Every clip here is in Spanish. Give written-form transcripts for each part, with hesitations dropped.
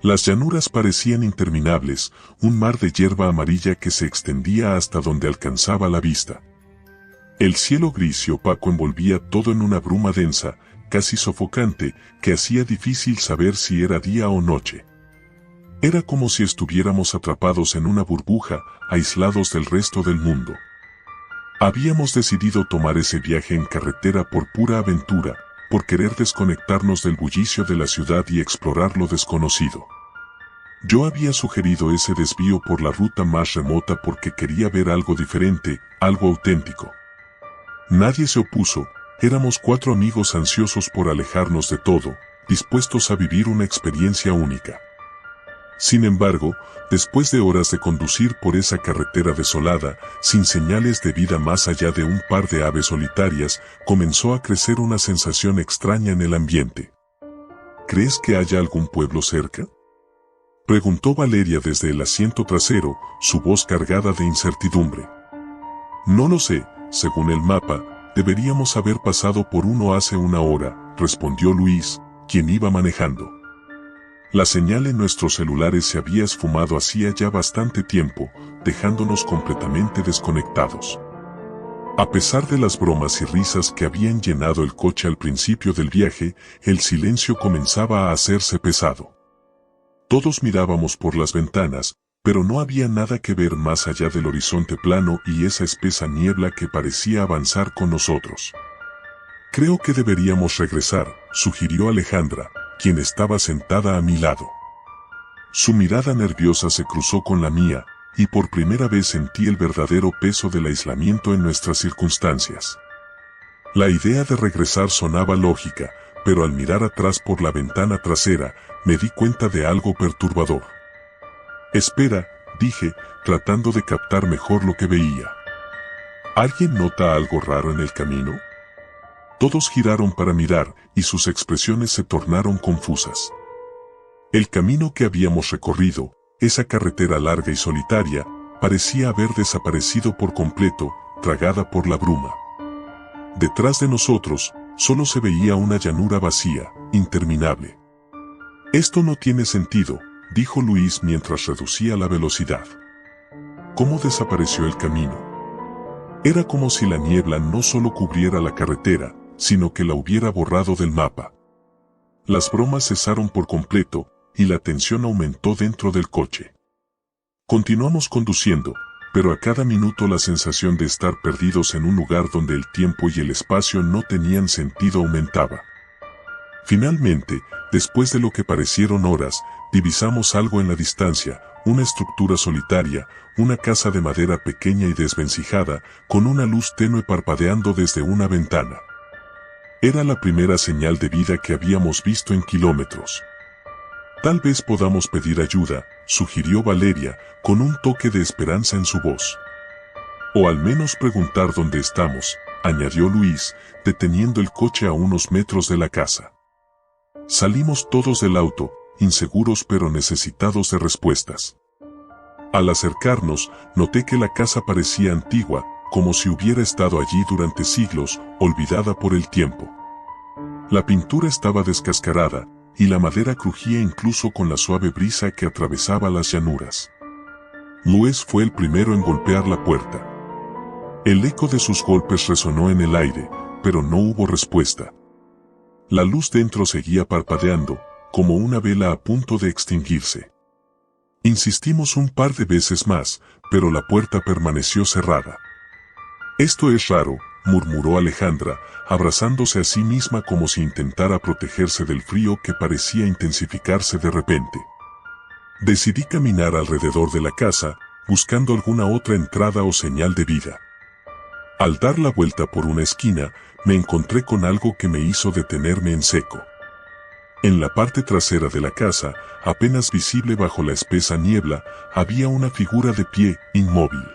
Las llanuras parecían interminables, un mar de hierba amarilla que se extendía hasta donde alcanzaba la vista. El cielo gris y opaco envolvía todo en una bruma densa, casi sofocante, que hacía difícil saber si era día o noche. Era como si estuviéramos atrapados en una burbuja, aislados del resto del mundo. Habíamos decidido tomar ese viaje en carretera por pura aventura, por querer desconectarnos del bullicio de la ciudad y explorar lo desconocido. Yo había sugerido ese desvío por la ruta más remota porque quería ver algo diferente, algo auténtico. Nadie se opuso, éramos 4 amigos ansiosos por alejarnos de todo, dispuestos a vivir una experiencia única. Sin embargo, después de horas de conducir por esa carretera desolada, sin señales de vida más allá de un par de aves solitarias, comenzó a crecer una sensación extraña en el ambiente. ¿Crees que haya algún pueblo cerca?, preguntó Valeria desde el asiento trasero, su voz cargada de incertidumbre. No lo sé, según el mapa, deberíamos haber pasado por uno hace una hora, respondió Luis, quien iba manejando. La señal en nuestros celulares se había esfumado hacía ya bastante tiempo, dejándonos completamente desconectados. A pesar de las bromas y risas que habían llenado el coche al principio del viaje, el silencio comenzaba a hacerse pesado. Todos mirábamos por las ventanas, pero no había nada que ver más allá del horizonte plano y esa espesa niebla que parecía avanzar con nosotros. Creo que deberíamos regresar, sugirió Alejandra, quien estaba sentada a mi lado. Su mirada nerviosa se cruzó con la mía, y por primera vez sentí el verdadero peso del aislamiento en nuestras circunstancias. La idea de regresar sonaba lógica, pero al mirar atrás por la ventana trasera, me di cuenta de algo perturbador. Espera, dije, tratando de captar mejor lo que veía. ¿Alguien nota algo raro en el camino? Todos giraron para mirar, y sus expresiones se tornaron confusas. El camino que habíamos recorrido, esa carretera larga y solitaria, parecía haber desaparecido por completo, tragada por la bruma. Detrás de nosotros, solo se veía una llanura vacía, interminable. Esto no tiene sentido, dijo Luis mientras reducía la velocidad. ¿Cómo desapareció el camino? Era como si la niebla no solo cubriera la carretera, sino que la hubiera borrado del mapa. Las bromas cesaron por completo, y la tensión aumentó dentro del coche. Continuamos conduciendo, pero a cada minuto la sensación de estar perdidos en un lugar donde el tiempo y el espacio no tenían sentido aumentaba. Finalmente, después de lo que parecieron horas, divisamos algo en la distancia, una estructura solitaria, una casa de madera pequeña y desvencijada, con una luz tenue parpadeando desde una ventana. Era la primera señal de vida que habíamos visto en kilómetros. Tal vez podamos pedir ayuda, sugirió Valeria, con un toque de esperanza en su voz. O al menos preguntar dónde estamos, añadió Luis, deteniendo el coche a unos metros de la casa. Salimos todos del auto, inseguros pero necesitados de respuestas. Al acercarnos, noté que la casa parecía antigua, como si hubiera estado allí durante siglos, olvidada por el tiempo. La pintura estaba descascarada, y la madera crujía incluso con la suave brisa que atravesaba las llanuras. Luis fue el primero en golpear la puerta. El eco de sus golpes resonó en el aire, pero no hubo respuesta. La luz dentro seguía parpadeando, como una vela a punto de extinguirse. Insistimos un par de veces más, pero la puerta permaneció cerrada. Esto es raro, murmuró Alejandra, abrazándose a sí misma como si intentara protegerse del frío que parecía intensificarse de repente. Decidí caminar alrededor de la casa, buscando alguna otra entrada o señal de vida. Al dar la vuelta por una esquina, me encontré con algo que me hizo detenerme en seco. En la parte trasera de la casa, apenas visible bajo la espesa niebla, había una figura de pie, inmóvil.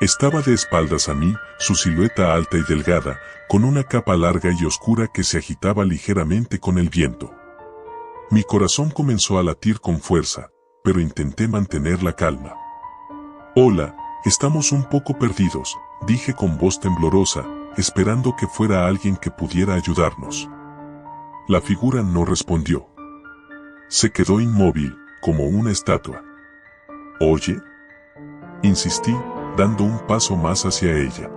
Estaba de espaldas a mí, su silueta alta y delgada, con una capa larga y oscura que se agitaba ligeramente con el viento. Mi corazón comenzó a latir con fuerza, pero intenté mantener la calma. «Hola, estamos un poco perdidos», dije con voz temblorosa, esperando que fuera alguien que pudiera ayudarnos. La figura no respondió. Se quedó inmóvil, como una estatua. «Oye», insistí, dando un paso más hacia ella.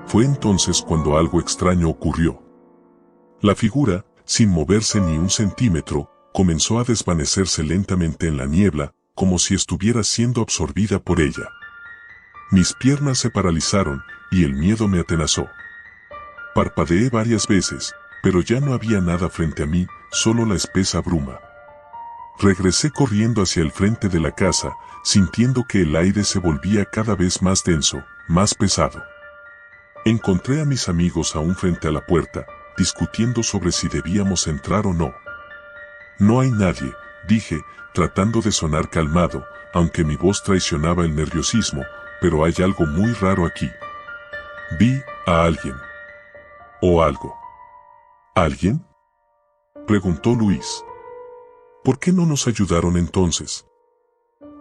Fue entonces cuando algo extraño ocurrió. La figura, sin moverse ni un centímetro, comenzó a desvanecerse lentamente en la niebla, como si estuviera siendo absorbida por ella. Mis piernas se paralizaron, y el miedo me atenazó. Parpadeé varias veces, pero ya no había nada frente a mí, solo la espesa bruma. Regresé corriendo hacia el frente de la casa, sintiendo que el aire se volvía cada vez más denso, más pesado. Encontré a mis amigos aún frente a la puerta, discutiendo sobre si debíamos entrar o no. «No hay nadie», dije, tratando de sonar calmado, aunque mi voz traicionaba el nerviosismo, «pero hay algo muy raro aquí. Vi a alguien. O algo». «¿Alguien?», preguntó Luis. «¿Por qué no nos ayudaron entonces?».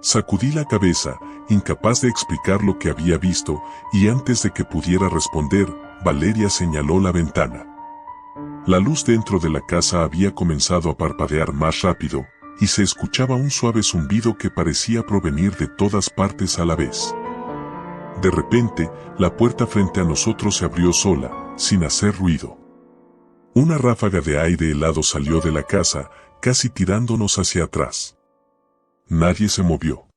Sacudí la cabeza, incapaz de explicar lo que había visto, y antes de que pudiera responder, Valeria señaló la ventana. La luz dentro de la casa había comenzado a parpadear más rápido, y se escuchaba un suave zumbido que parecía provenir de todas partes a la vez. De repente, la puerta frente a nosotros se abrió sola, sin hacer ruido. Una ráfaga de aire helado salió de la casa, casi tirándonos hacia atrás. Nadie se movió.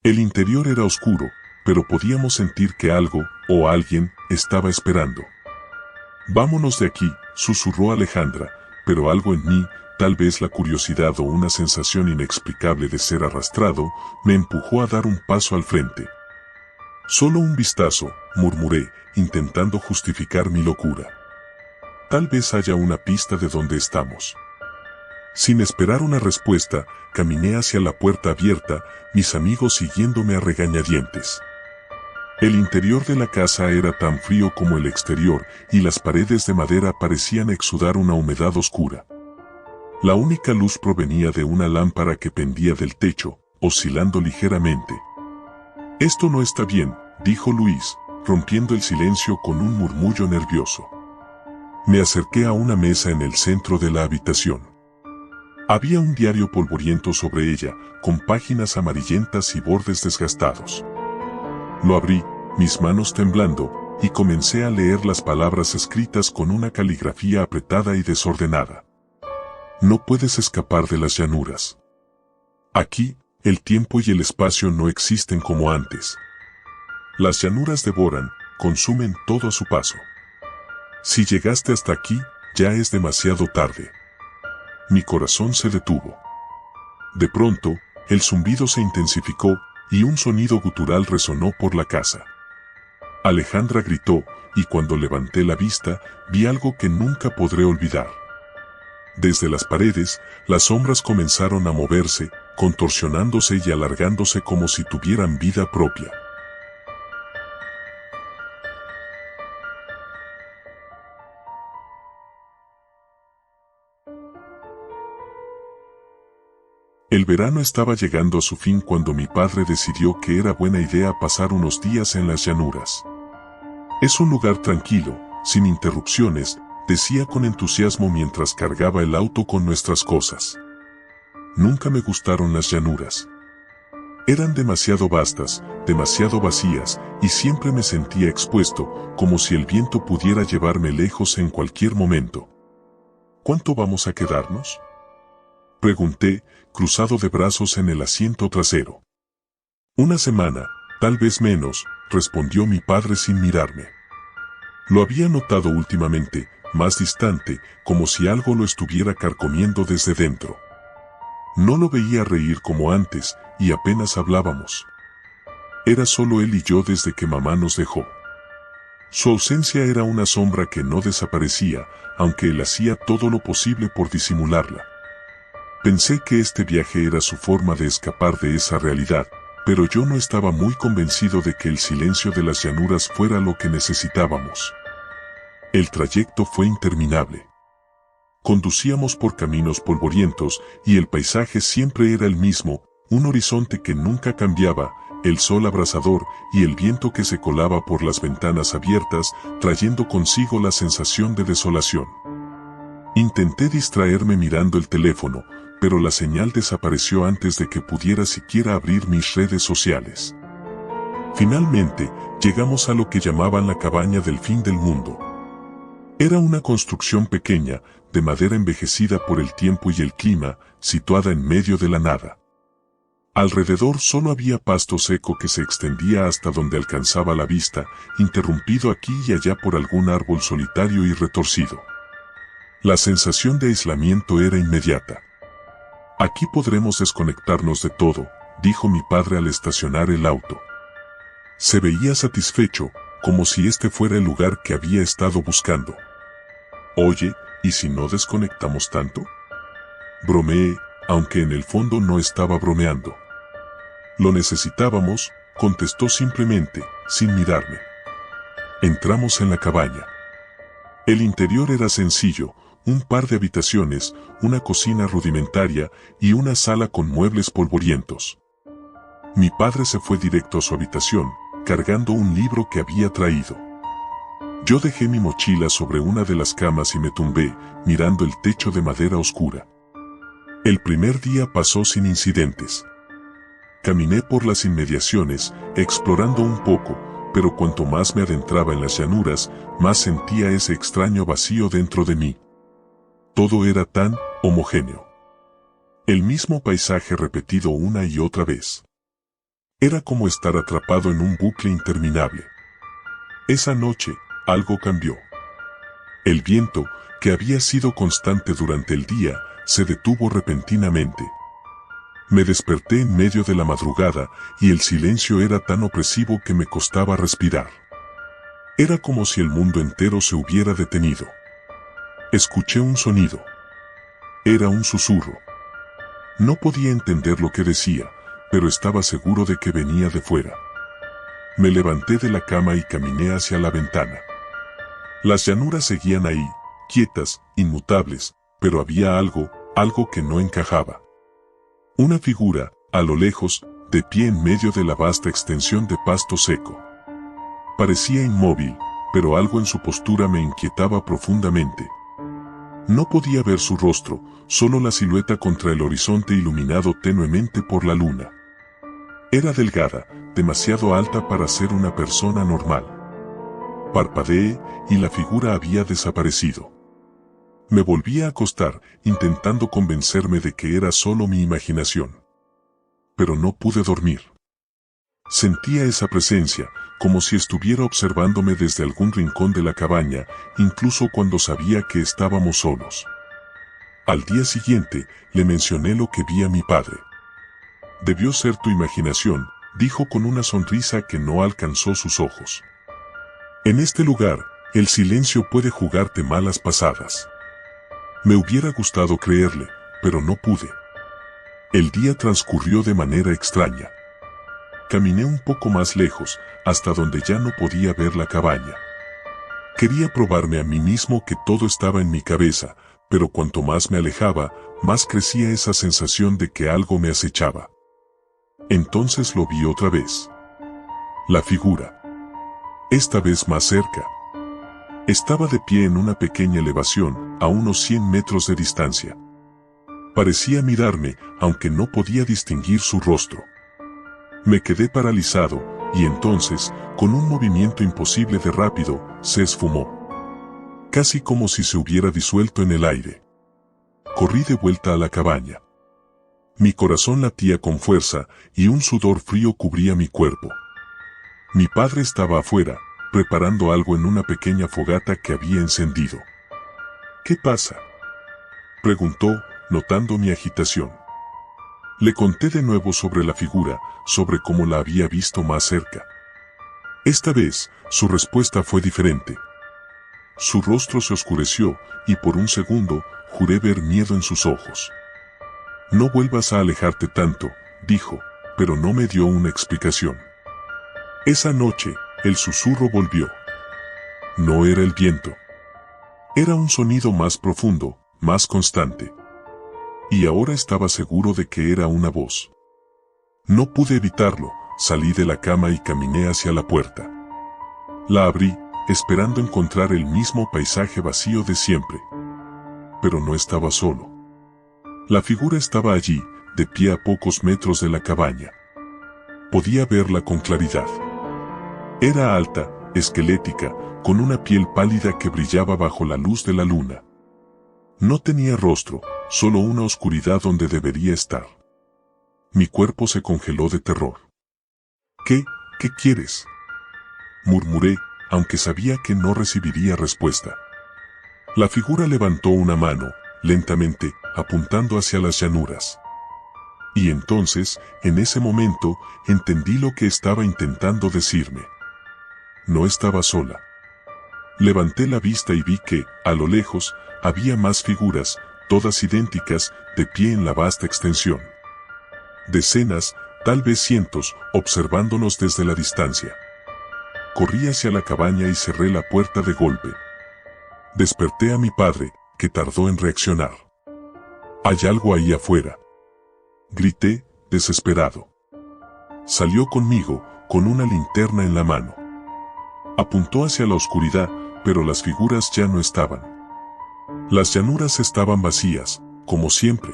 El interior era oscuro, pero podíamos sentir que algo, o alguien, estaba esperando. «Vámonos de aquí», susurró Alejandra, pero algo en mí, tal vez la curiosidad o una sensación inexplicable de ser arrastrado, me empujó a dar un paso al frente. «Solo un vistazo», murmuré, intentando justificar mi locura. «Tal vez haya una pista de dónde estamos». Sin esperar una respuesta, caminé hacia la puerta abierta, mis amigos siguiéndome a regañadientes. El interior de la casa era tan frío como el exterior, y las paredes de madera parecían exudar una humedad oscura. La única luz provenía de una lámpara que pendía del techo, oscilando ligeramente. «Esto no está bien», dijo Luis, rompiendo el silencio con un murmullo nervioso. Me acerqué a una mesa en el centro de la habitación. Había un diario polvoriento sobre ella, con páginas amarillentas y bordes desgastados. Lo abrí, mis manos temblando, y comencé a leer las palabras escritas con una caligrafía apretada y desordenada. «No puedes escapar de las llanuras. Aquí, el tiempo y el espacio no existen como antes. Las llanuras devoran, consumen todo a su paso. Si llegaste hasta aquí, ya es demasiado tarde». Mi corazón se detuvo. De pronto, el zumbido se intensificó, y un sonido gutural resonó por la casa. Alejandra gritó, y cuando levanté la vista, vi algo que nunca podré olvidar. Desde las paredes, las sombras comenzaron a moverse, contorsionándose y alargándose como si tuvieran vida propia. El verano estaba llegando a su fin cuando mi padre decidió que era buena idea pasar unos días en las llanuras. «Es un lugar tranquilo, sin interrupciones», decía con entusiasmo mientras cargaba el auto con nuestras cosas. Nunca me gustaron las llanuras. Eran demasiado vastas, demasiado vacías, y siempre me sentía expuesto, como si el viento pudiera llevarme lejos en cualquier momento. «¿Cuánto vamos a quedarnos?», pregunté, cruzado de brazos en el asiento trasero. «Una semana, tal vez menos», respondió mi padre sin mirarme. Lo había notado últimamente, más distante, como si algo lo estuviera carcomiendo desde dentro. No lo veía reír como antes, y apenas hablábamos. Era solo él y yo desde que mamá nos dejó. Su ausencia era una sombra que no desaparecía, aunque él hacía todo lo posible por disimularla. Pensé que este viaje era su forma de escapar de esa realidad, pero yo no estaba muy convencido de que el silencio de las llanuras fuera lo que necesitábamos. El trayecto fue interminable. Conducíamos por caminos polvorientos y el paisaje siempre era el mismo, un horizonte que nunca cambiaba, el sol abrasador y el viento que se colaba por las ventanas abiertas, trayendo consigo la sensación de desolación. Intenté distraerme mirando el teléfono, pero la señal desapareció antes de que pudiera siquiera abrir mis redes sociales. Finalmente, llegamos a lo que llamaban la cabaña del fin del mundo. Era una construcción pequeña, de madera envejecida por el tiempo y el clima, situada en medio de la nada. Alrededor solo había pasto seco que se extendía hasta donde alcanzaba la vista, interrumpido aquí y allá por algún árbol solitario y retorcido. La sensación de aislamiento era inmediata. Aquí podremos desconectarnos de todo, dijo mi padre al estacionar el auto. Se veía satisfecho, como si este fuera el lugar que había estado buscando. Oye, ¿y si no desconectamos tanto? Bromeé, aunque en el fondo no estaba bromeando. Lo necesitábamos, contestó simplemente, sin mirarme. Entramos en la cabaña. El interior era sencillo, un par de habitaciones, una cocina rudimentaria y una sala con muebles polvorientos. Mi padre se fue directo a su habitación, cargando un libro que había traído. Yo dejé mi mochila sobre una de las camas y me tumbé, mirando el techo de madera oscura. El primer día pasó sin incidentes. Caminé por las inmediaciones, explorando un poco, pero cuanto más me adentraba en las llanuras, más sentía ese extraño vacío dentro de mí. Todo era tan homogéneo. El mismo paisaje repetido una y otra vez. Era como estar atrapado en un bucle interminable. Esa noche, algo cambió. El viento, que había sido constante durante el día, se detuvo repentinamente. Me desperté en medio de la madrugada y el silencio era tan opresivo que me costaba respirar. Era como si el mundo entero se hubiera detenido. Escuché un sonido. Era un susurro. No podía entender lo que decía, pero estaba seguro de que venía de fuera. Me levanté de la cama y caminé hacia la ventana. Las llanuras seguían ahí, quietas, inmutables, pero había algo que no encajaba. Una figura, a lo lejos, de pie en medio de la vasta extensión de pasto seco. Parecía inmóvil, pero algo en su postura me inquietaba profundamente. No podía ver su rostro, solo la silueta contra el horizonte iluminado tenuemente por la luna. Era delgada, demasiado alta para ser una persona normal. Parpadeé, y la figura había desaparecido. Me volví a acostar, intentando convencerme de que era solo mi imaginación. Pero no pude dormir. Sentía esa presencia, como si estuviera observándome desde algún rincón de la cabaña, incluso cuando sabía que estábamos solos. Al día siguiente, le mencioné lo que vi a mi padre. Debió ser tu imaginación, dijo con una sonrisa que no alcanzó sus ojos. En este lugar, el silencio puede jugarte malas pasadas. Me hubiera gustado creerle, pero no pude. El día transcurrió de manera extraña. Caminé un poco más lejos, hasta donde ya no podía ver la cabaña. Quería probarme a mí mismo que todo estaba en mi cabeza, pero cuanto más me alejaba, más crecía esa sensación de que algo me acechaba. Entonces lo vi otra vez. La figura. Esta vez más cerca. Estaba de pie en una pequeña elevación, a unos 100 metros de distancia. Parecía mirarme, aunque no podía distinguir su rostro. Me quedé paralizado, y entonces, con un movimiento imposible de rápido, se esfumó. Casi como si se hubiera disuelto en el aire. Corrí de vuelta a la cabaña. Mi corazón latía con fuerza, y un sudor frío cubría mi cuerpo. Mi padre estaba afuera, preparando algo en una pequeña fogata que había encendido. ¿Qué pasa?, preguntó, notando mi agitación. Le conté de nuevo sobre la figura, sobre cómo la había visto más cerca. Esta vez, su respuesta fue diferente. Su rostro se oscureció, y por un segundo, juré ver miedo en sus ojos. No vuelvas a alejarte tanto, dijo, pero no me dio una explicación. Esa noche, el susurro volvió. No era el viento. Era un sonido más profundo, más constante. Y ahora estaba seguro de que era una voz. No pude evitarlo, salí de la cama y caminé hacia la puerta. La abrí, esperando encontrar el mismo paisaje vacío de siempre. Pero no estaba solo. La figura estaba allí, de pie a pocos metros de la cabaña. Podía verla con claridad. Era alta, esquelética, con una piel pálida que brillaba bajo la luz de la luna. No tenía rostro, solo una oscuridad donde debería estar. Mi cuerpo se congeló de terror. ¿Qué quieres?, murmuré, aunque sabía que no recibiría respuesta. La figura levantó una mano, lentamente, apuntando hacia las llanuras. Y entonces, en ese momento, entendí lo que estaba intentando decirme. No estaba sola. Levanté la vista y vi que, a lo lejos, había más figuras, todas idénticas, de pie en la vasta extensión. Decenas, tal vez cientos, observándonos desde la distancia. Corrí hacia la cabaña y cerré la puerta de golpe. Desperté a mi padre, que tardó en reaccionar. «Hay algo ahí afuera», grité, desesperado. Salió conmigo, con una linterna en la mano. Apuntó hacia la oscuridad, pero las figuras ya no estaban. Las llanuras estaban vacías, como siempre.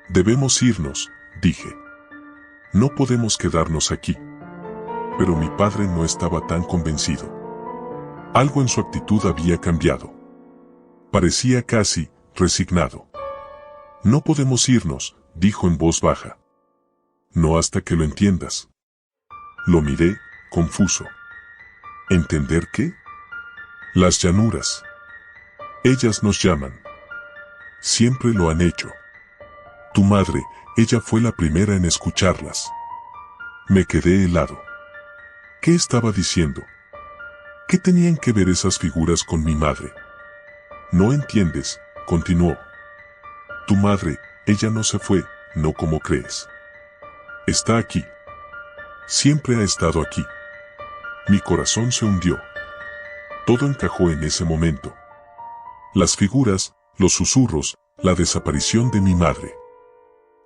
«Debemos irnos», dije. «No podemos quedarnos aquí». Pero mi padre no estaba tan convencido. Algo en su actitud había cambiado. Parecía casi resignado. «No podemos irnos», dijo en voz baja. «No hasta que lo entiendas». Lo miré, confuso. ¿Entender qué? Las llanuras. Ellas nos llaman. Siempre lo han hecho. Tu madre, ella fue la primera en escucharlas. Me quedé helado. ¿Qué estaba diciendo? ¿Qué tenían que ver esas figuras con mi madre? No entiendes, continuó. Tu madre, ella no se fue, no como crees. Está aquí. Siempre ha estado aquí. Mi corazón se hundió. Todo encajó en ese momento. Las figuras, los susurros, la desaparición de mi madre.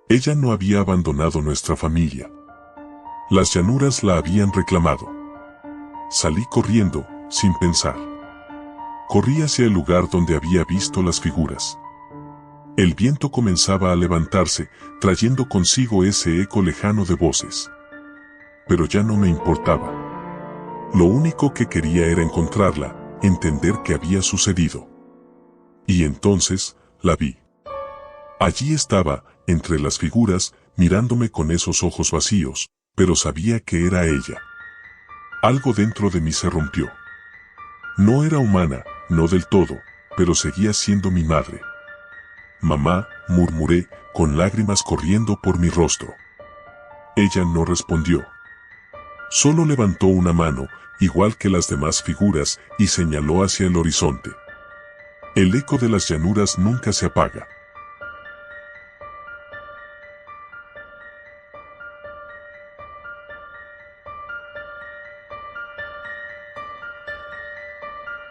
Ella no había abandonado nuestra familia. Las llanuras la habían reclamado. Salí corriendo, sin pensar. Corrí hacia el lugar donde había visto las figuras. El viento comenzaba a levantarse, trayendo consigo ese eco lejano de voces. Pero ya no me importaba. Lo único que quería era encontrarla, entender qué había sucedido. Y entonces, la vi. Allí estaba, entre las figuras, mirándome con esos ojos vacíos, pero sabía que era ella. Algo dentro de mí se rompió. No era humana, no del todo, pero seguía siendo mi madre. «Mamá», murmuré, con lágrimas corriendo por mi rostro. Ella no respondió. Solo levantó una mano, igual que las demás figuras, y señaló hacia el horizonte. El eco de las llanuras nunca se apaga.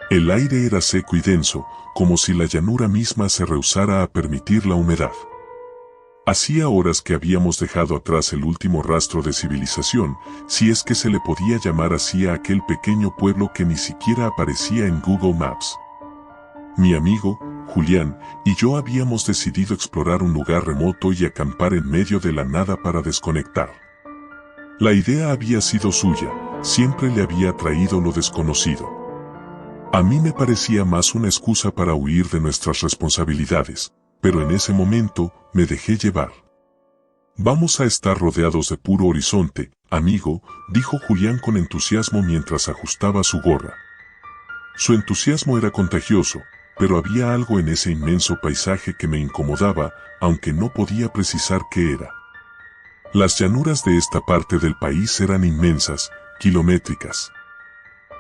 El aire era seco y denso, como si la llanura misma se rehusara a permitir la humedad. Hacía horas que habíamos dejado atrás el último rastro de civilización, si es que se le podía llamar así a aquel pequeño pueblo que ni siquiera aparecía en Google Maps. Mi amigo, Julián, y yo habíamos decidido explorar un lugar remoto y acampar en medio de la nada para desconectar. La idea había sido suya, siempre le había atraído lo desconocido. A mí me parecía más una excusa para huir de nuestras responsabilidades, pero en ese momento me dejé llevar. «Vamos a estar rodeados de puro horizonte, amigo», dijo Julián con entusiasmo mientras ajustaba su gorra. Su entusiasmo era contagioso, pero había algo en ese inmenso paisaje que me incomodaba, aunque no podía precisar qué era. Las llanuras de esta parte del país eran inmensas, kilométricas.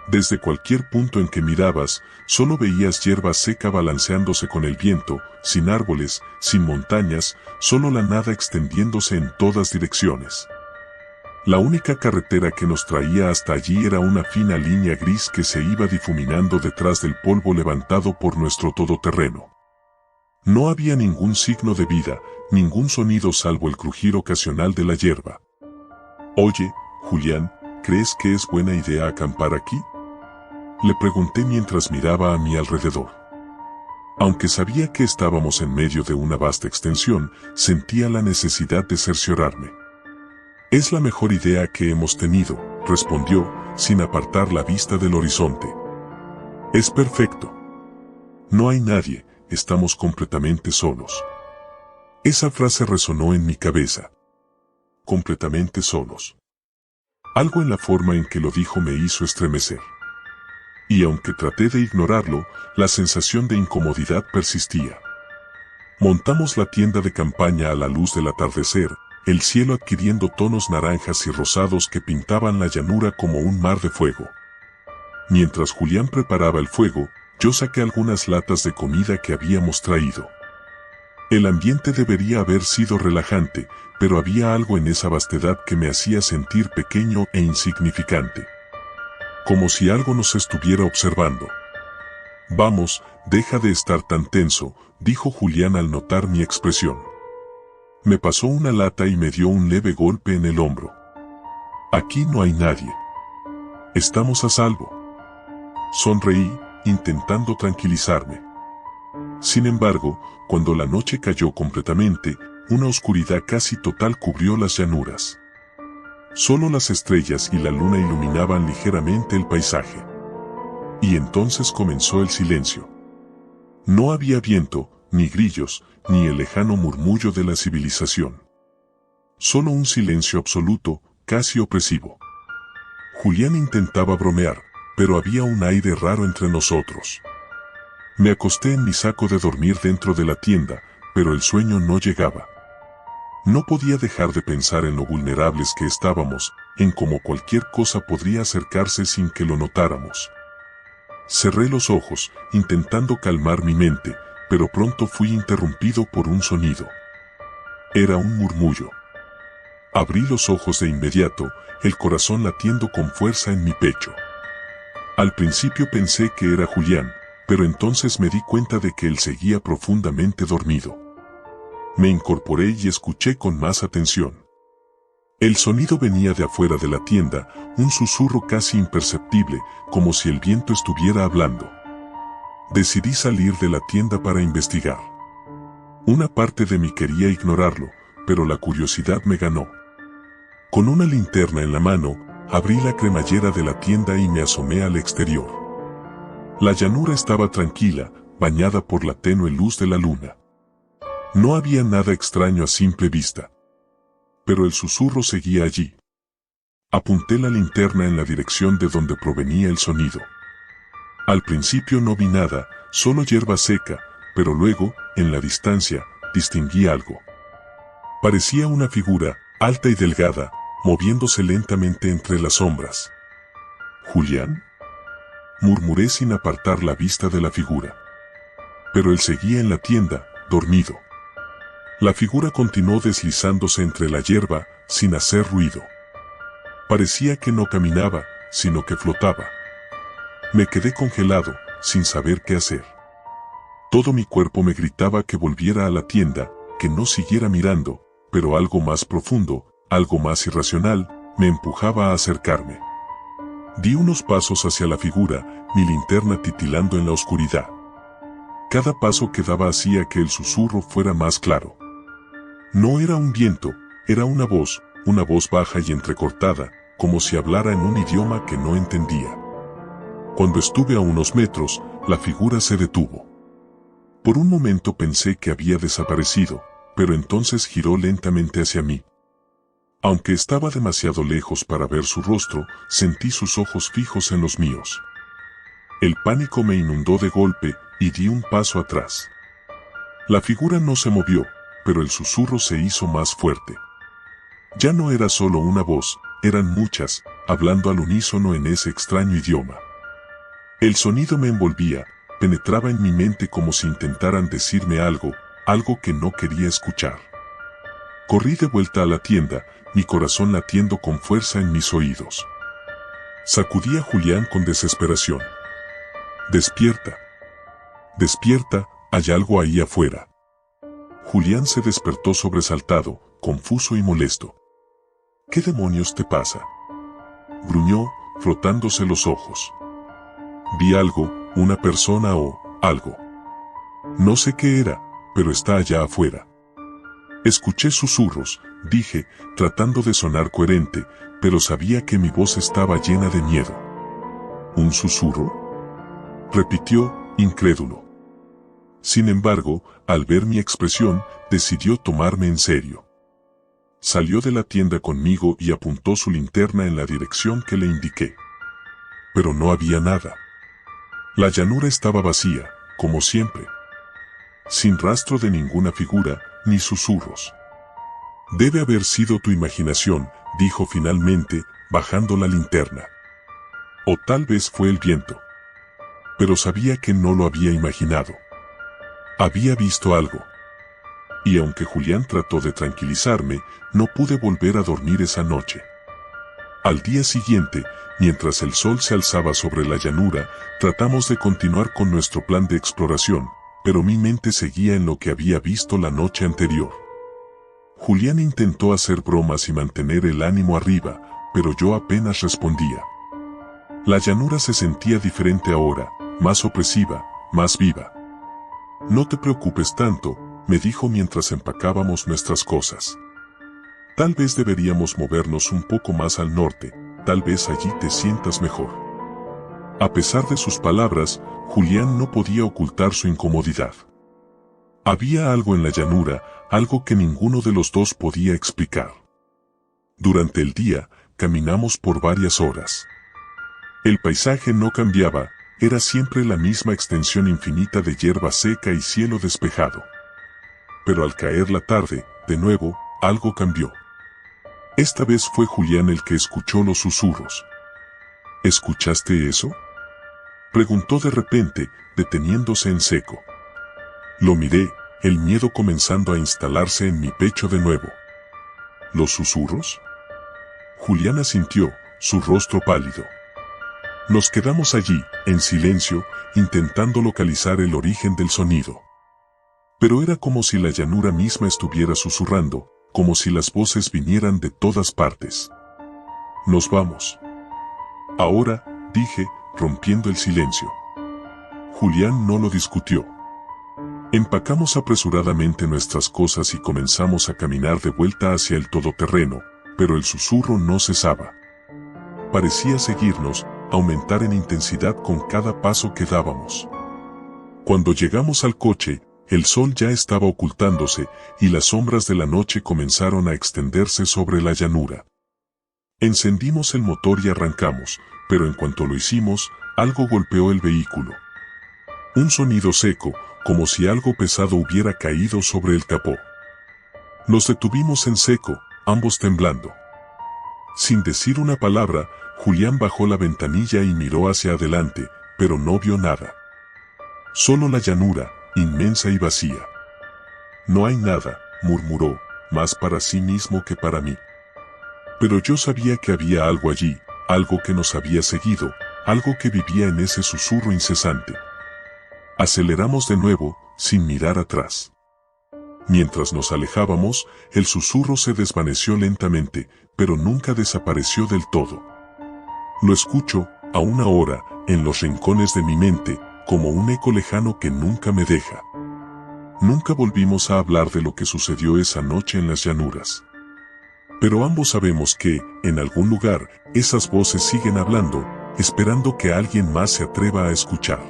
Desde cualquier punto en que mirabas, solo veías hierba seca balanceándose con el viento, sin árboles, sin montañas, solo la nada extendiéndose en todas direcciones. La única carretera que nos traía hasta allí era una fina línea gris que se iba difuminando detrás del polvo levantado por nuestro todoterreno. No había ningún signo de vida, ningún sonido salvo el crujir ocasional de la hierba. «Oye, Julián, ¿crees que es buena idea acampar aquí?», le pregunté mientras miraba a mi alrededor. Aunque sabía que estábamos en medio de una vasta extensión, sentía la necesidad de cerciorarme. «Es la mejor idea que hemos tenido», respondió, sin apartar la vista del horizonte. «Es perfecto. No hay nadie, estamos completamente solos». Esa frase resonó en mi cabeza. Completamente solos. Algo en la forma en que lo dijo me hizo estremecer. Y aunque traté de ignorarlo, la sensación de incomodidad persistía. Montamos la tienda de campaña a la luz del atardecer, el cielo adquiriendo tonos naranjas y rosados que pintaban la llanura como un mar de fuego. Mientras Julián preparaba el fuego, yo saqué algunas latas de comida que habíamos traído. El ambiente debería haber sido relajante, pero había algo en esa vastedad que me hacía sentir pequeño e insignificante. Como si algo nos estuviera observando. «Vamos, deja de estar tan tenso», dijo Julián al notar mi expresión. Me pasó una lata y me dio un leve golpe en el hombro. «Aquí no hay nadie. Estamos a salvo». Sonreí, intentando tranquilizarme. Sin embargo, cuando la noche cayó completamente, una oscuridad casi total cubrió las llanuras. Solo las estrellas y la luna iluminaban ligeramente el paisaje. Y entonces comenzó el silencio. No había viento, ni grillos, ni el lejano murmullo de la civilización. Solo un silencio absoluto, casi opresivo. Julián intentaba bromear, pero había un aire raro entre nosotros. Me acosté en mi saco de dormir dentro de la tienda, pero el sueño no llegaba. No podía dejar de pensar en lo vulnerables que estábamos, en cómo cualquier cosa podría acercarse sin que lo notáramos. Cerré los ojos, intentando calmar mi mente, pero pronto fui interrumpido por un sonido. Era un murmullo. Abrí los ojos de inmediato, el corazón latiendo con fuerza en mi pecho. Al principio pensé que era Julián, pero entonces me di cuenta de que él seguía profundamente dormido. Me incorporé y escuché con más atención. El sonido venía de afuera de la tienda, un susurro casi imperceptible, como si el viento estuviera hablando. Decidí salir de la tienda para investigar. Una parte de mí quería ignorarlo, pero la curiosidad me ganó. Con una linterna en la mano, abrí la cremallera de la tienda y me asomé al exterior. La llanura estaba tranquila, bañada por la tenue luz de la luna. No había nada extraño a simple vista. Pero el susurro seguía allí. Apunté la linterna en la dirección de donde provenía el sonido. Al principio no vi nada, solo hierba seca, pero luego, en la distancia, distinguí algo. Parecía una figura, alta y delgada, moviéndose lentamente entre las sombras. ¿Julián?, murmuré sin apartar la vista de la figura. Pero él seguía en la tienda, dormido. La figura continuó deslizándose entre la hierba, sin hacer ruido. Parecía que no caminaba, sino que flotaba. Me quedé congelado, sin saber qué hacer. Todo mi cuerpo me gritaba que volviera a la tienda, que no siguiera mirando, pero algo más profundo, algo más irracional, me empujaba a acercarme. Di unos pasos hacia la figura, mi linterna titilando en la oscuridad. Cada paso que daba hacía que el susurro fuera más claro. No era un viento, era una voz baja y entrecortada, como si hablara en un idioma que no entendía. Cuando estuve a unos metros, la figura se detuvo. Por un momento pensé que había desaparecido, pero entonces giró lentamente hacia mí. Aunque estaba demasiado lejos para ver su rostro, sentí sus ojos fijos en los míos. El pánico me inundó de golpe y di un paso atrás. La figura no se movió, pero el susurro se hizo más fuerte. Ya no era solo una voz, eran muchas, hablando al unísono en ese extraño idioma. El sonido me envolvía, penetraba en mi mente como si intentaran decirme algo que no quería escuchar. Corrí de vuelta a la tienda, mi corazón latiendo con fuerza en mis oídos. Sacudí a Julián con desesperación. «Despierta. Despierta, hay algo ahí afuera». Julián se despertó sobresaltado, confuso y molesto. «¿Qué demonios te pasa?», gruñó, frotándose los ojos. «Vi algo, una persona o algo». No sé qué era, pero está allá afuera. Escuché susurros, dije, tratando de sonar coherente, pero sabía que mi voz estaba llena de miedo. ¿Un susurro?, repitió, incrédulo. Sin embargo, al ver mi expresión, decidió tomarme en serio. Salió de la tienda conmigo y apuntó su linterna en la dirección que le indiqué. Pero no había nada. La llanura estaba vacía, como siempre. Sin rastro de ninguna figura, ni susurros. Debe haber sido tu imaginación, dijo finalmente, bajando la linterna. O tal vez fue el viento. Pero sabía que no lo había imaginado. Había visto algo. Y aunque Julián trató de tranquilizarme, no pude volver a dormir esa noche. Al día siguiente, mientras el sol se alzaba sobre la llanura, tratamos de continuar con nuestro plan de exploración, pero mi mente seguía en lo que había visto la noche anterior. Julián intentó hacer bromas y mantener el ánimo arriba, pero yo apenas respondía. La llanura se sentía diferente ahora, más opresiva, más viva. No te preocupes tanto, me dijo mientras empacábamos nuestras cosas. Tal vez deberíamos movernos un poco más al norte, tal vez allí te sientas mejor. A pesar de sus palabras, Julián no podía ocultar su incomodidad. Había algo en la llanura, algo que ninguno de los dos podía explicar. Durante el día, caminamos por varias horas. El paisaje no cambiaba, era siempre la misma extensión infinita de hierba seca y cielo despejado. Pero al caer la tarde, de nuevo, algo cambió. Esta vez fue Julián el que escuchó los susurros. ¿Escuchaste eso?, preguntó de repente, deteniéndose en seco. Lo miré, el miedo comenzando a instalarse en mi pecho de nuevo. ¿Los susurros? Julián asintió, su rostro pálido. Nos quedamos allí, en silencio, intentando localizar el origen del sonido. Pero era como si la llanura misma estuviera susurrando, como si las voces vinieran de todas partes. Nos vamos. Ahora, dije, rompiendo el silencio. Julián no lo discutió. Empacamos apresuradamente nuestras cosas y comenzamos a caminar de vuelta hacia el todoterreno, pero el susurro no cesaba. Parecía seguirnos, aumentar en intensidad con cada paso que dábamos. Cuando llegamos al coche, el sol ya estaba ocultándose y las sombras de la noche comenzaron a extenderse sobre la llanura. Encendimos el motor y arrancamos, pero en cuanto lo hicimos, algo golpeó el vehículo. Un sonido seco, como si algo pesado hubiera caído sobre el capó. Nos detuvimos en seco, ambos temblando. Sin decir una palabra, Julián bajó la ventanilla y miró hacia adelante, pero no vio nada. Solo la llanura, inmensa y vacía. No hay nada, murmuró, más para sí mismo que para mí. Pero yo sabía que había algo allí, algo que nos había seguido, algo que vivía en ese susurro incesante. Aceleramos de nuevo, sin mirar atrás. Mientras nos alejábamos, el susurro se desvaneció lentamente, pero nunca desapareció del todo. Lo escucho, aún ahora, en los rincones de mi mente, como un eco lejano que nunca me deja. Nunca volvimos a hablar de lo que sucedió esa noche en las llanuras. Pero ambos sabemos que, en algún lugar, esas voces siguen hablando, esperando que alguien más se atreva a escuchar.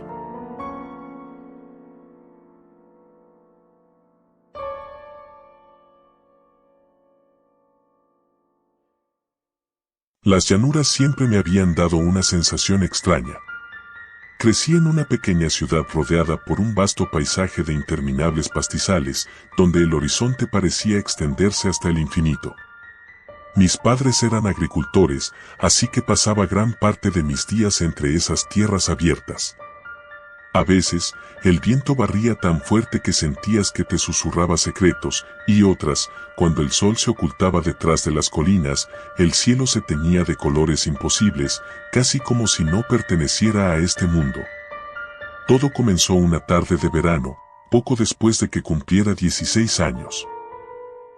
Las llanuras siempre me habían dado una sensación extraña. Crecí en una pequeña ciudad rodeada por un vasto paisaje de interminables pastizales, donde el horizonte parecía extenderse hasta el infinito. Mis padres eran agricultores, así que pasaba gran parte de mis días entre esas tierras abiertas. A veces, el viento barría tan fuerte que sentías que te susurraba secretos, y otras, cuando el sol se ocultaba detrás de las colinas, el cielo se teñía de colores imposibles, casi como si no perteneciera a este mundo. Todo comenzó una tarde de verano, poco después de que cumpliera 16 años.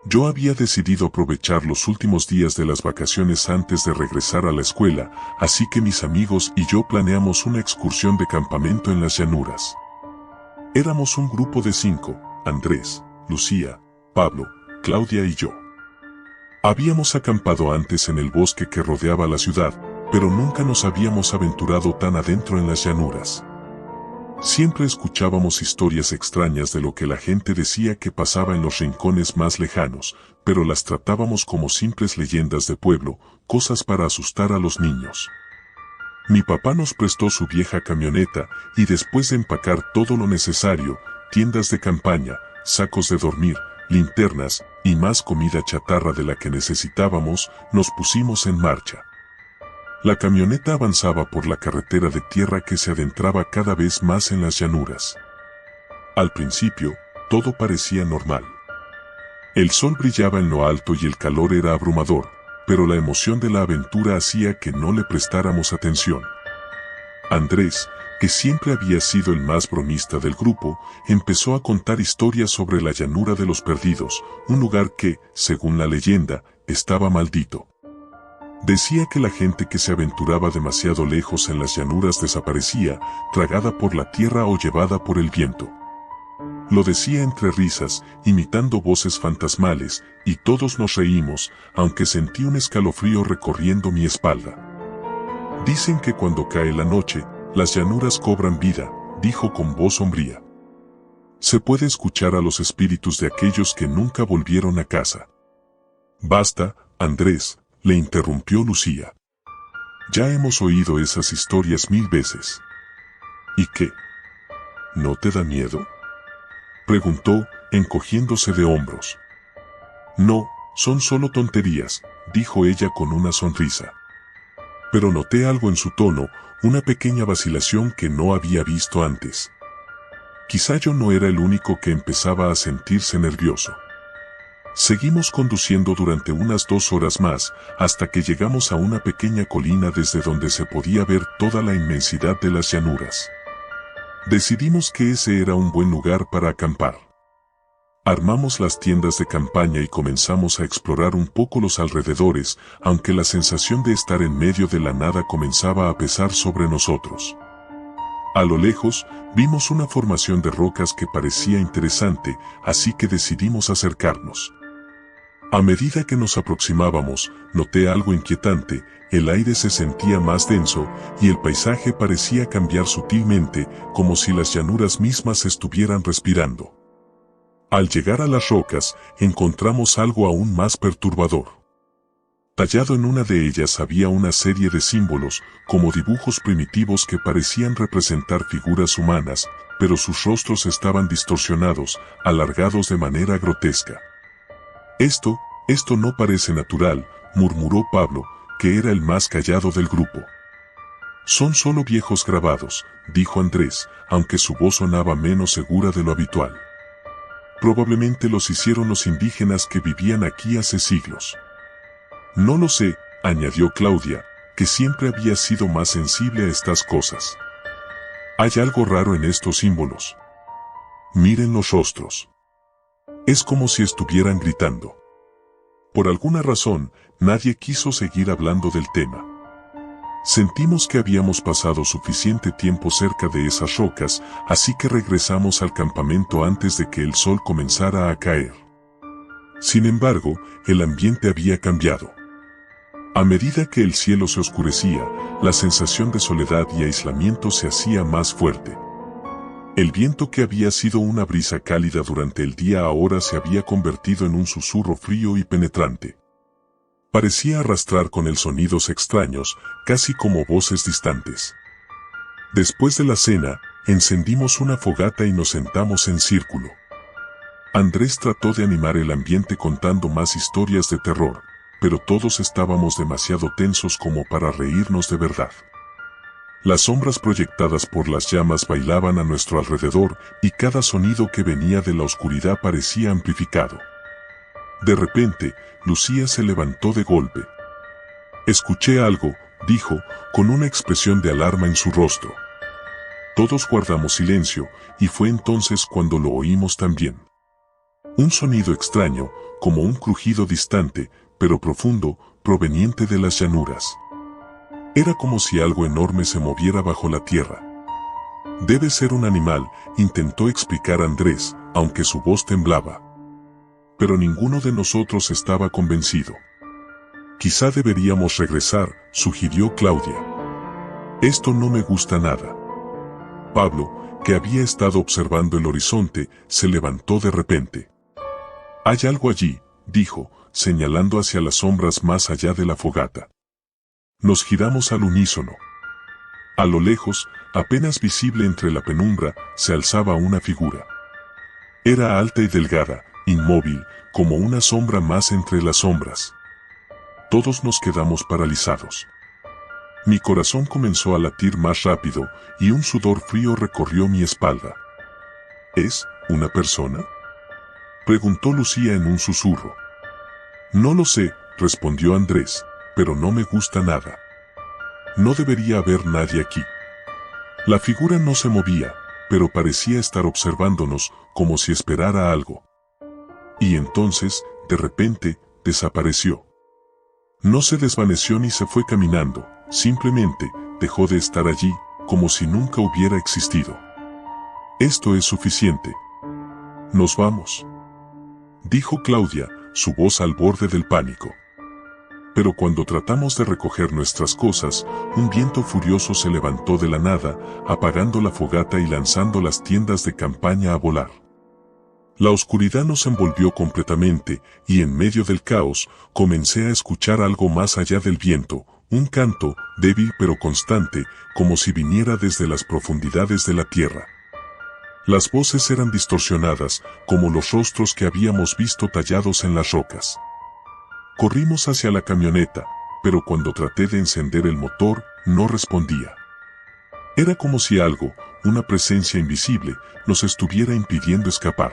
Yo había decidido aprovechar los últimos días de las vacaciones antes de regresar a la escuela, así que mis amigos y yo planeamos una excursión de campamento en las llanuras. Éramos un grupo de 5, Andrés, Lucía, Pablo, Claudia y yo. Habíamos acampado antes en el bosque que rodeaba la ciudad, pero nunca nos habíamos aventurado tan adentro en las llanuras. Siempre escuchábamos historias extrañas de lo que la gente decía que pasaba en los rincones más lejanos, pero las tratábamos como simples leyendas de pueblo, cosas para asustar a los niños. Mi papá nos prestó su vieja camioneta y después de empacar todo lo necesario, tiendas de campaña, sacos de dormir, linternas y más comida chatarra de la que necesitábamos, nos pusimos en marcha. La camioneta avanzaba por la carretera de tierra que se adentraba cada vez más en las llanuras. Al principio, todo parecía normal. El sol brillaba en lo alto y el calor era abrumador, pero la emoción de la aventura hacía que no le prestáramos atención. Andrés, que siempre había sido el más bromista del grupo, empezó a contar historias sobre la llanura de los perdidos, un lugar que, según la leyenda, estaba maldito. Decía que la gente que se aventuraba demasiado lejos en las llanuras desaparecía, tragada por la tierra o llevada por el viento. Lo decía entre risas, imitando voces fantasmales, y todos nos reímos, aunque sentí un escalofrío recorriendo mi espalda. Dicen que cuando cae la noche, las llanuras cobran vida, dijo con voz sombría. Se puede escuchar a los espíritus de aquellos que nunca volvieron a casa. Basta, Andrés, le interrumpió Lucía. Ya hemos oído esas historias 1000 veces. ¿Y qué? ¿No te da miedo?, preguntó, encogiéndose de hombros. No, son solo tonterías, dijo ella con una sonrisa. Pero noté algo en su tono, una pequeña vacilación que no había visto antes. Quizá yo no era el único que empezaba a sentirse nervioso. Seguimos conduciendo durante unas 2 horas más, hasta que llegamos a una pequeña colina desde donde se podía ver toda la inmensidad de las llanuras. Decidimos que ese era un buen lugar para acampar. Armamos las tiendas de campaña y comenzamos a explorar un poco los alrededores, aunque la sensación de estar en medio de la nada comenzaba a pesar sobre nosotros. A lo lejos, vimos una formación de rocas que parecía interesante, así que decidimos acercarnos. A medida que nos aproximábamos, noté algo inquietante, el aire se sentía más denso y el paisaje parecía cambiar sutilmente, como si las llanuras mismas estuvieran respirando. Al llegar a las rocas, encontramos algo aún más perturbador. Tallado en una de ellas había una serie de símbolos, como dibujos primitivos que parecían representar figuras humanas, pero sus rostros estaban distorsionados, alargados de manera grotesca. Esto no parece natural, murmuró Pablo, que era el más callado del grupo. Son solo viejos grabados, dijo Andrés, aunque su voz sonaba menos segura de lo habitual. Probablemente los hicieron los indígenas que vivían aquí hace siglos. No lo sé, añadió Claudia, que siempre había sido más sensible a estas cosas. Hay algo raro en estos símbolos. Miren los rostros. Es como si estuvieran gritando. Por alguna razón, nadie quiso seguir hablando del tema. Sentimos que habíamos pasado suficiente tiempo cerca de esas rocas, así que regresamos al campamento antes de que el sol comenzara a caer. Sin embargo, el ambiente había cambiado. A medida que el cielo se oscurecía, la sensación de soledad y aislamiento se hacía más fuerte. El viento que había sido una brisa cálida durante el día ahora se había convertido en un susurro frío y penetrante. Parecía arrastrar con él sonidos extraños, casi como voces distantes. Después de la cena, encendimos una fogata y nos sentamos en círculo. Andrés trató de animar el ambiente contando más historias de terror, pero todos estábamos demasiado tensos como para reírnos de verdad. Las sombras proyectadas por las llamas bailaban a nuestro alrededor y cada sonido que venía de la oscuridad parecía amplificado. De repente, Lucía se levantó de golpe. Escuché algo, dijo, con una expresión de alarma en su rostro. Todos guardamos silencio, y fue entonces cuando lo oímos también. Un sonido extraño, como un crujido distante, pero profundo, proveniente de las llanuras. Era como si algo enorme se moviera bajo la tierra. Debe ser un animal, intentó explicar Andrés, aunque su voz temblaba. Pero ninguno de nosotros estaba convencido. Quizá deberíamos regresar, sugirió Claudia. Esto no me gusta nada. Pablo, que había estado observando el horizonte, se levantó de repente. Hay algo allí, dijo, señalando hacia las sombras más allá de la fogata. Nos giramos al unísono. A lo lejos, apenas visible entre la penumbra, se alzaba una figura. Era alta y delgada, inmóvil, como una sombra más entre las sombras. Todos nos quedamos paralizados. Mi corazón comenzó a latir más rápido, y un sudor frío recorrió mi espalda. ¿Es una persona?, preguntó Lucía en un susurro. No lo sé, respondió Andrés, pero no me gusta nada. No debería haber nadie aquí. La figura no se movía, pero parecía estar observándonos, como si esperara algo. Y entonces, de repente, desapareció. No se desvaneció ni se fue caminando, simplemente, dejó de estar allí, como si nunca hubiera existido. Esto es suficiente. Nos vamos, dijo Claudia, su voz al borde del pánico. Pero cuando tratamos de recoger nuestras cosas, un viento furioso se levantó de la nada, apagando la fogata y lanzando las tiendas de campaña a volar. La oscuridad nos envolvió completamente, y en medio del caos, comencé a escuchar algo más allá del viento, un canto, débil pero constante, como si viniera desde las profundidades de la tierra. Las voces eran distorsionadas, como los rostros que habíamos visto tallados en las rocas. Corrimos hacia la camioneta, pero cuando traté de encender el motor, no respondía. Era como si algo, una presencia invisible, nos estuviera impidiendo escapar.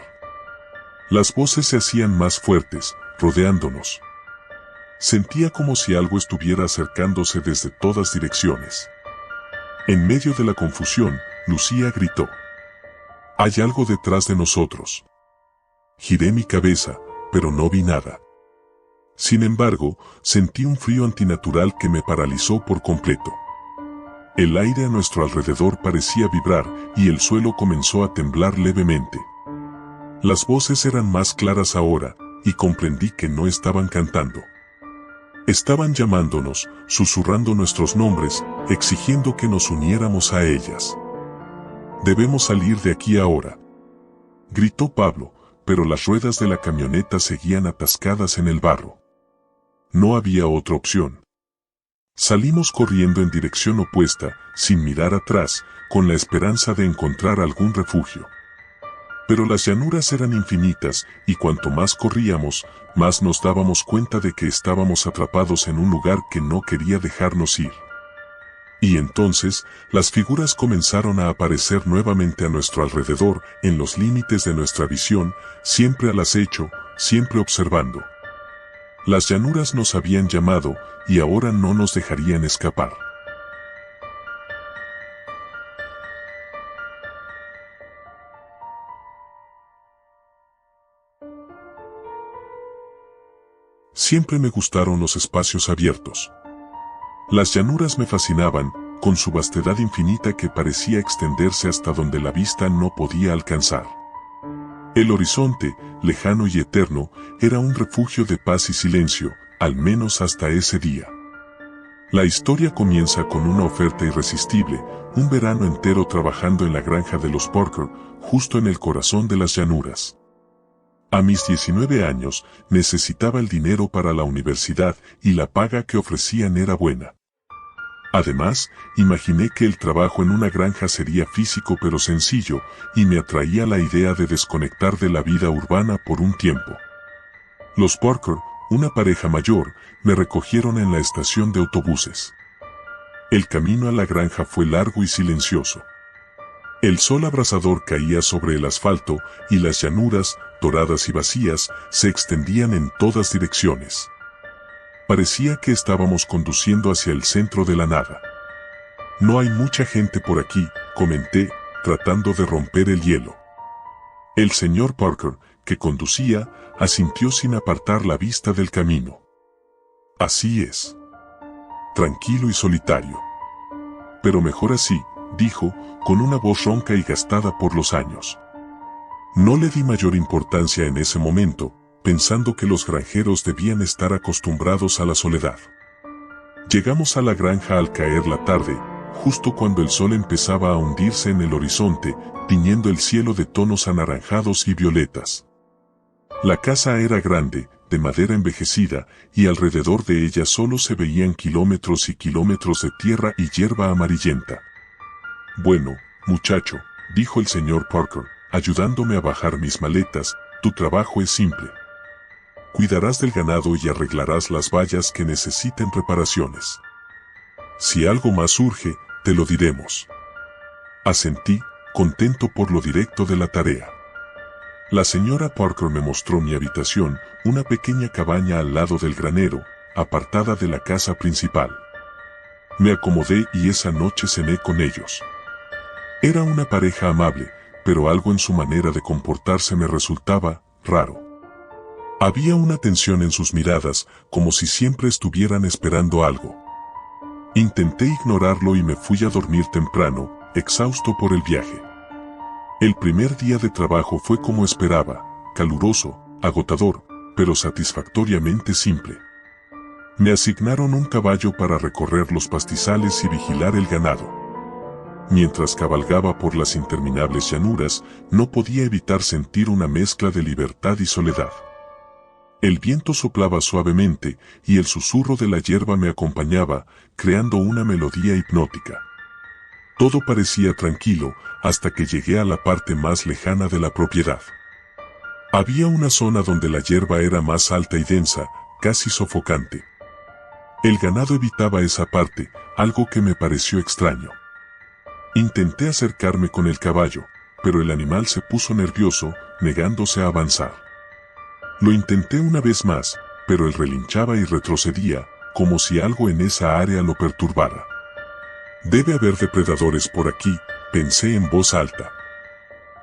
Las voces se hacían más fuertes, rodeándonos. Sentía como si algo estuviera acercándose desde todas direcciones. En medio de la confusión, Lucía gritó. Hay algo detrás de nosotros. Giré mi cabeza, pero no vi nada. Sin embargo, sentí un frío antinatural que me paralizó por completo. El aire a nuestro alrededor parecía vibrar, y el suelo comenzó a temblar levemente. Las voces eran más claras ahora, y comprendí que no estaban cantando. Estaban llamándonos, susurrando nuestros nombres, exigiendo que nos uniéramos a ellas. Debemos salir de aquí ahora, gritó Pablo, pero las ruedas de la camioneta seguían atascadas en el barro. No había otra opción. Salimos corriendo en dirección opuesta, sin mirar atrás, con la esperanza de encontrar algún refugio. Pero las llanuras eran infinitas, y cuanto más corríamos, más nos dábamos cuenta de que estábamos atrapados en un lugar que no quería dejarnos ir. Y entonces, las figuras comenzaron a aparecer nuevamente a nuestro alrededor, en los límites de nuestra visión, siempre al acecho, siempre observando. Las llanuras nos habían llamado, y ahora no nos dejarían escapar. Siempre me gustaron los espacios abiertos. Las llanuras me fascinaban, con su vastedad infinita que parecía extenderse hasta donde la vista no podía alcanzar. El horizonte, lejano y eterno, era un refugio de paz y silencio, al menos hasta ese día. La historia comienza con una oferta irresistible, un verano entero trabajando en la granja de los Parker, justo en el corazón de las llanuras. A mis 19 años, necesitaba el dinero para la universidad y la paga que ofrecían era buena. Además, imaginé que el trabajo en una granja sería físico pero sencillo, y me atraía la idea de desconectar de la vida urbana por un tiempo. Los Parker, una pareja mayor, me recogieron en la estación de autobuses. El camino a la granja fue largo y silencioso. El sol abrasador caía sobre el asfalto, y las llanuras, doradas y vacías, se extendían en todas direcciones. Parecía que estábamos conduciendo hacia el centro de la nada. No hay mucha gente por aquí, comenté, tratando de romper el hielo. El señor Parker, que conducía, asintió sin apartar la vista del camino. Así es. Tranquilo y solitario. Pero mejor así, dijo, con una voz ronca y gastada por los años. No le di mayor importancia en ese momento, pensando que los granjeros debían estar acostumbrados a la soledad. Llegamos a la granja al caer la tarde, justo cuando el sol empezaba a hundirse en el horizonte, tiñendo el cielo de tonos anaranjados y violetas. La casa era grande, de madera envejecida, y alrededor de ella solo se veían kilómetros y kilómetros de tierra y hierba amarillenta. Bueno, muchacho, dijo el señor Parker, ayudándome a bajar mis maletas, tu trabajo es simple. Cuidarás del ganado y arreglarás las vallas que necesiten reparaciones. Si algo más urge, te lo diremos. Asentí, contento por lo directo de la tarea. La señora Parker me mostró mi habitación, una pequeña cabaña al lado del granero, apartada de la casa principal. Me acomodé y esa noche cené con ellos. Era una pareja amable, pero algo en su manera de comportarse me resultaba raro. Había una tensión en sus miradas, como si siempre estuvieran esperando algo. Intenté ignorarlo y me fui a dormir temprano, exhausto por el viaje. El primer día de trabajo fue como esperaba, caluroso, agotador, pero satisfactoriamente simple. Me asignaron un caballo para recorrer los pastizales y vigilar el ganado. Mientras cabalgaba por las interminables llanuras, no podía evitar sentir una mezcla de libertad y soledad. El viento soplaba suavemente y el susurro de la hierba me acompañaba, creando una melodía hipnótica. Todo parecía tranquilo hasta que llegué a la parte más lejana de la propiedad. Había una zona donde la hierba era más alta y densa, casi sofocante. El ganado evitaba esa parte, algo que me pareció extraño. Intenté acercarme con el caballo, pero el animal se puso nervioso, negándose a avanzar. Lo intenté una vez más, pero él relinchaba y retrocedía, como si algo en esa área lo perturbara. Debe haber depredadores por aquí, pensé en voz alta.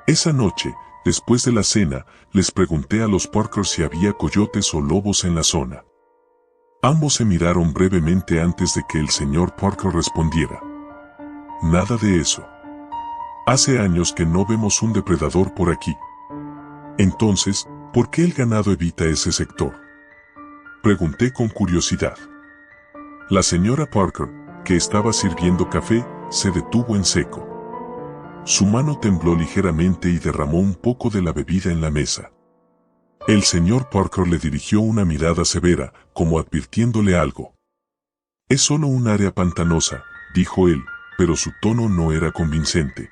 Esa noche, después de la cena, les pregunté a los Parker si había coyotes o lobos en la zona. Ambos se miraron brevemente antes de que el señor Parker respondiera. Nada de eso. Hace años que no vemos un depredador por aquí. Entonces, ¿por qué el ganado evita ese sector? Pregunté con curiosidad. La señora Parker, que estaba sirviendo café, se detuvo en seco. Su mano tembló ligeramente y derramó un poco de la bebida en la mesa. El señor Parker le dirigió una mirada severa, como advirtiéndole algo. Es solo un área pantanosa, dijo él, pero su tono no era convincente.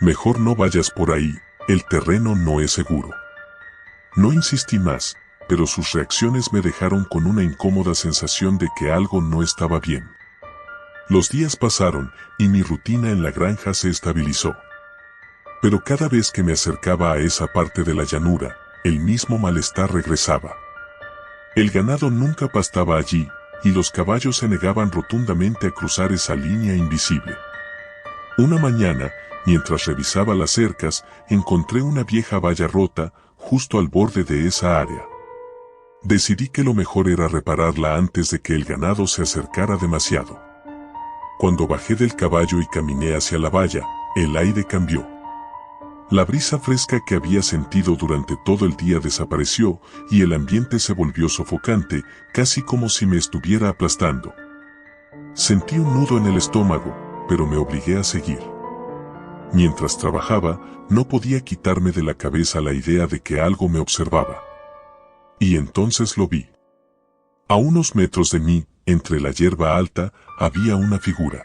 Mejor no vayas por ahí, el terreno no es seguro. No insistí más, pero sus reacciones me dejaron con una incómoda sensación de que algo no estaba bien. Los días pasaron, y mi rutina en la granja se estabilizó. Pero cada vez que me acercaba a esa parte de la llanura, el mismo malestar regresaba. El ganado nunca pastaba allí, y los caballos se negaban rotundamente a cruzar esa línea invisible. Una mañana, mientras revisaba las cercas, encontré una vieja valla rota, justo al borde de esa área. Decidí que lo mejor era repararla antes de que el ganado se acercara demasiado. Cuando bajé del caballo y caminé hacia la valla, el aire cambió. La brisa fresca que había sentido durante todo el día desapareció y el ambiente se volvió sofocante, casi como si me estuviera aplastando. Sentí un nudo en el estómago, pero me obligué a seguir. Mientras trabajaba, no podía quitarme de la cabeza la idea de que algo me observaba. Y entonces lo vi. A unos metros de mí, entre la hierba alta, había una figura.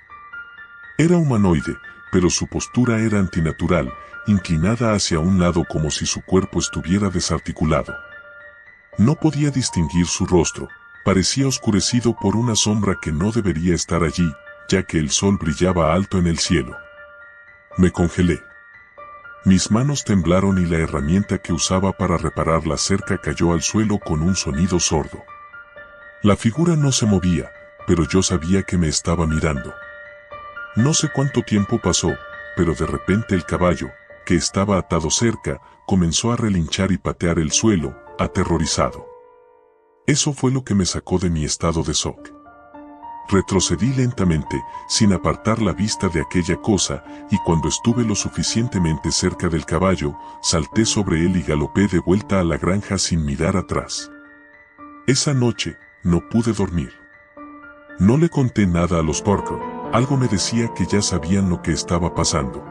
Era humanoide, pero su postura era antinatural, inclinada hacia un lado como si su cuerpo estuviera desarticulado. No podía distinguir su rostro, parecía oscurecido por una sombra que no debería estar allí, ya que el sol brillaba alto en el cielo. Me congelé. Mis manos temblaron y la herramienta que usaba para reparar la cerca cayó al suelo con un sonido sordo. La figura no se movía, pero yo sabía que me estaba mirando. No sé cuánto tiempo pasó, pero de repente el caballo, que estaba atado cerca, comenzó a relinchar y patear el suelo, aterrorizado. Eso fue lo que me sacó de mi estado de shock. Retrocedí lentamente, sin apartar la vista de aquella cosa, y cuando estuve lo suficientemente cerca del caballo, salté sobre él y galopé de vuelta a la granja sin mirar atrás. Esa noche, no pude dormir. No le conté nada a los Parker, algo me decía que ya sabían lo que estaba pasando.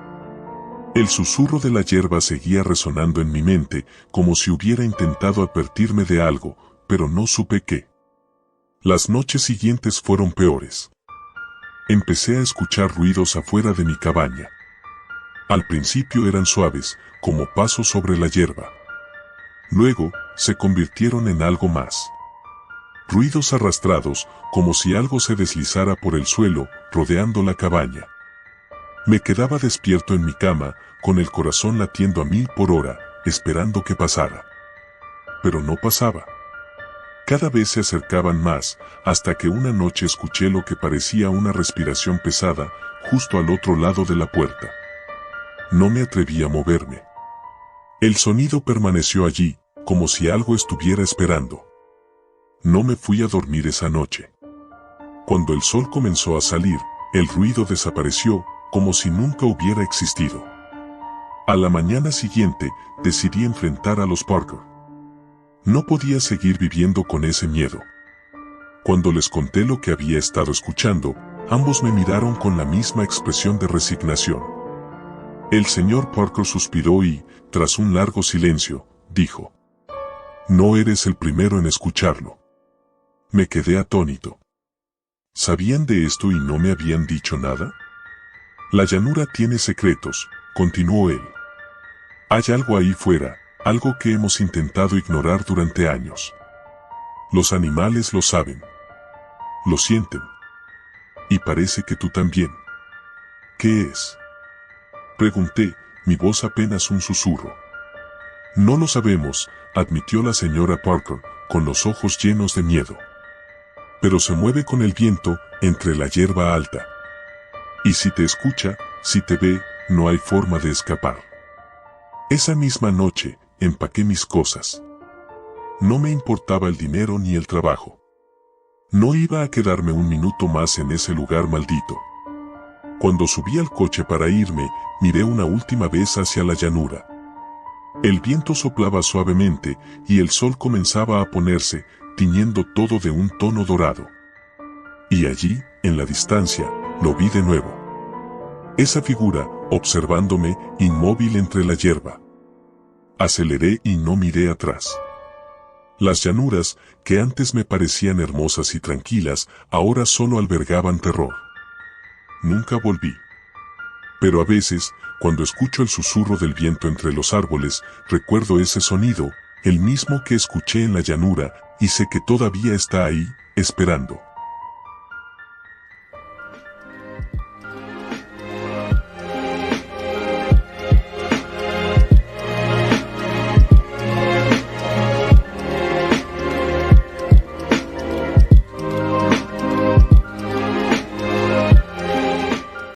El susurro de la hierba seguía resonando en mi mente, como si hubiera intentado advertirme de algo, pero no supe qué. Las noches siguientes fueron peores. Empecé a escuchar ruidos afuera de mi cabaña. Al principio eran suaves, como pasos sobre la hierba. Luego, se convirtieron en algo más. Ruidos arrastrados, como si algo se deslizara por el suelo, rodeando la cabaña. Me quedaba despierto en mi cama, con el corazón latiendo a 1000 por hora, esperando que pasara. Pero no pasaba. Cada vez se acercaban más, hasta que una noche escuché lo que parecía una respiración pesada, justo al otro lado de la puerta. No me atreví a moverme. El sonido permaneció allí, como si algo estuviera esperando. No me fui a dormir esa noche. Cuando el sol comenzó a salir, el ruido desapareció, como si nunca hubiera existido. A la mañana siguiente, decidí enfrentar a los Parker. No podía seguir viviendo con ese miedo. Cuando les conté lo que había estado escuchando, ambos me miraron con la misma expresión de resignación. El señor Parker suspiró y, tras un largo silencio, dijo: «No eres el primero en escucharlo». Me quedé atónito. ¿Sabían de esto y no me habían dicho nada? La llanura tiene secretos, continuó él. Hay algo ahí fuera, algo que hemos intentado ignorar durante años. Los animales lo saben. Lo sienten. Y parece que tú también. ¿Qué es?, pregunté, mi voz apenas un susurro. No lo sabemos, admitió la señora Parker, con los ojos llenos de miedo. Pero se mueve con el viento, entre la hierba alta. Y si te escucha, si te ve, no hay forma de escapar. Esa misma noche, empaqué mis cosas. No me importaba el dinero ni el trabajo. No iba a quedarme un minuto más en ese lugar maldito. Cuando subí al coche para irme, miré una última vez hacia la llanura. El viento soplaba suavemente, y el sol comenzaba a ponerse, tiñendo todo de un tono dorado. Y allí, en la distancia, lo vi de nuevo. Esa figura, observándome, inmóvil entre la hierba. Aceleré y no miré atrás. Las llanuras, que antes me parecían hermosas y tranquilas, ahora solo albergaban terror. Nunca volví. Pero a veces, cuando escucho el susurro del viento entre los árboles, recuerdo ese sonido, el mismo que escuché en la llanura, y sé que todavía está ahí, esperando.